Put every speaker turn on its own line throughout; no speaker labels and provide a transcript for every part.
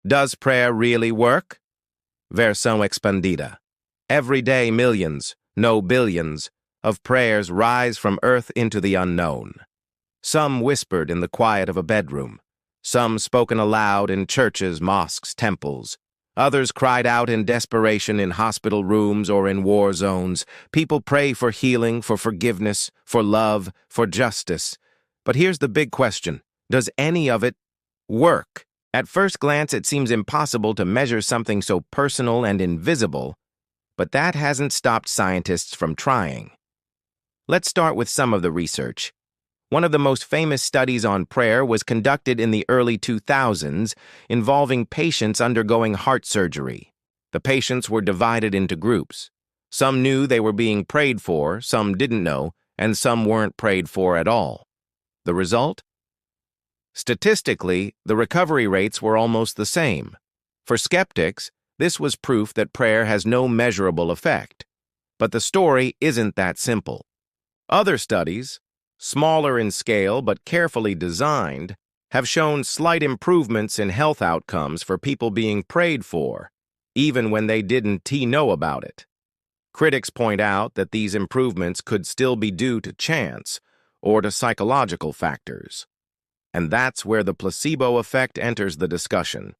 Does prayer really work? Version expandida. Every day millions, no billions, of prayers rise from earth into the unknown. Some whispered in the quiet of a bedroom. Some spoken aloud in churches, mosques, temples. Others cried out in desperation in hospital rooms or in war zones. People pray for healing, for forgiveness, for love, for justice. But here's the big question. Does any of it work? At first glance, it seems impossible to measure something so personal and invisible, but that hasn't stopped scientists from trying. Let's start with some of the research. One of the most famous studies on prayer was conducted in the early 2000s, involving patients undergoing heart surgery. The patients were divided into groups. Some knew they were being prayed for, some didn't know, and some weren't prayed for at all. The result? Statistically, the recovery rates were almost the same. For skeptics, this was proof that prayer has no measurable effect. But the story isn't that simple. Other studies, smaller in scale but carefully designed, have shown slight improvements in health outcomes for people being prayed for, even when they didn't know about it. Critics point out that these improvements could still be due to chance or to psychological factors. And that's where the placebo effect enters the discussion.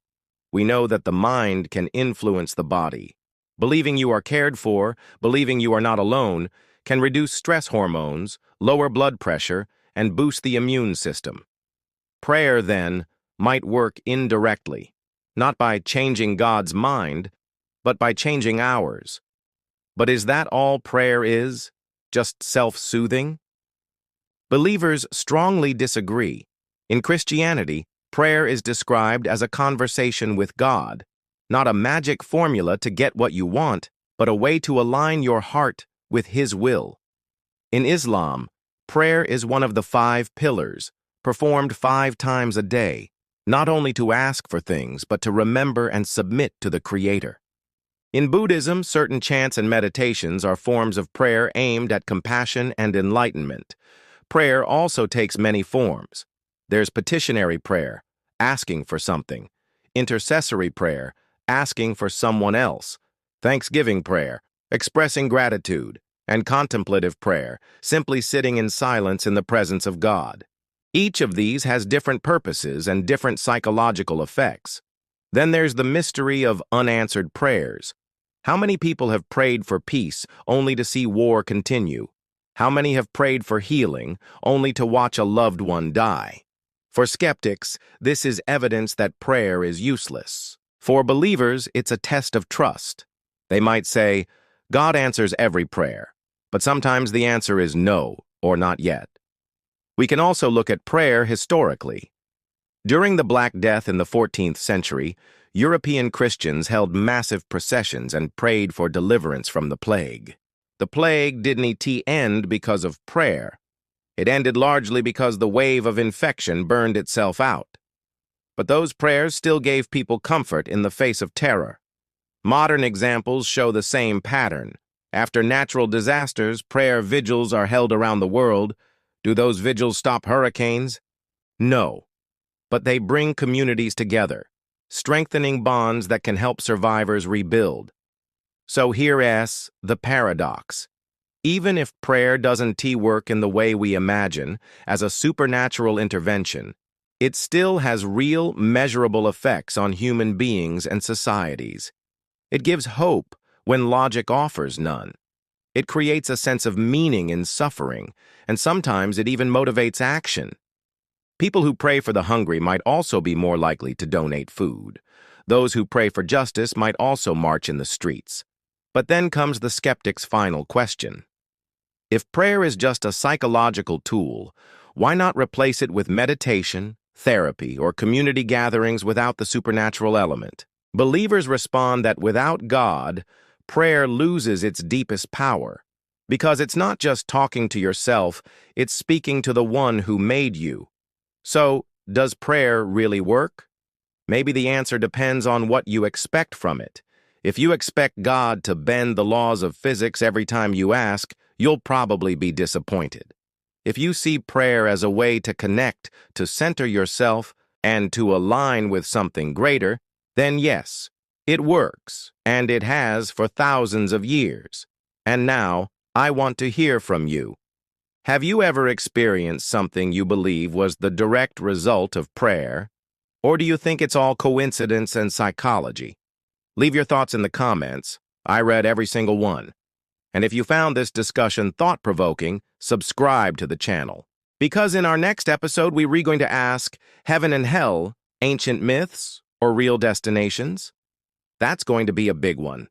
We know that the mind can influence the body. Believing you are cared for, believing you are not alone, can reduce stress hormones, lower blood pressure, and boost the immune system. Prayer, then, might work indirectly, not by changing God's mind, but by changing ours. But is that all prayer is? Just self-soothing? Believers strongly disagree. In Christianity, prayer is described as a conversation with God, not a magic formula to get what you want, but a way to align your heart with His will. In Islam, prayer is one of the 5 pillars, performed 5 times a day, not only to ask for things, but to remember and submit to the Creator. In Buddhism, certain chants and meditations are forms of prayer aimed at compassion and enlightenment. Prayer also takes many forms. There's petitionary prayer, asking for something; intercessory prayer, asking for someone else; thanksgiving prayer, expressing gratitude; and contemplative prayer, simply sitting in silence in the presence of God. Each of these has different purposes and different psychological effects. Then there's the mystery of unanswered prayers. How many people have prayed for peace only to see war continue? How many have prayed for healing only to watch a loved one die? For skeptics, this is evidence that prayer is useless. For believers, it's a test of trust. They might say, God answers every prayer, but sometimes the answer is no, or not yet. We can also look at prayer historically. During the Black Death in the 14th century, European Christians held massive processions and prayed for deliverance from the plague. The plague didn't end because of prayer. It ended largely because the wave of infection burned itself out. But those prayers still gave people comfort in the face of terror. Modern examples show the same pattern. After natural disasters, prayer vigils are held around the world. Do those vigils stop hurricanes? No. But they bring communities together, strengthening bonds that can help survivors rebuild. So here's the paradox. Even if prayer doesn't work in the way we imagine, as a supernatural intervention, it still has real, measurable effects on human beings and societies. It gives hope when logic offers none. It creates a sense of meaning in suffering, and sometimes it even motivates action. People who pray for the hungry might also be more likely to donate food. Those who pray for justice might also march in the streets. But then comes the skeptic's final question. If prayer is just a psychological tool, why not replace it with meditation, therapy, or community gatherings without the supernatural element? Believers respond that without God, prayer loses its deepest power, because it's not just talking to yourself, it's speaking to the one who made you. So, does prayer really work? Maybe the answer depends on what you expect from it. If you expect God to bend the laws of physics every time you ask, you'll probably be disappointed. If you see prayer as a way to connect, to center yourself, and to align with something greater, then yes, it works, and it has for thousands of years. And now, I want to hear from you. Have you ever experienced something you believe was the direct result of prayer? Or do you think it's all coincidence and psychology? Leave your thoughts in the comments. I read every single one. And if you found this discussion thought-provoking, subscribe to the channel. Because in our next episode, we're going to ask, heaven and hell, ancient myths or real destinations? That's going to be a big one.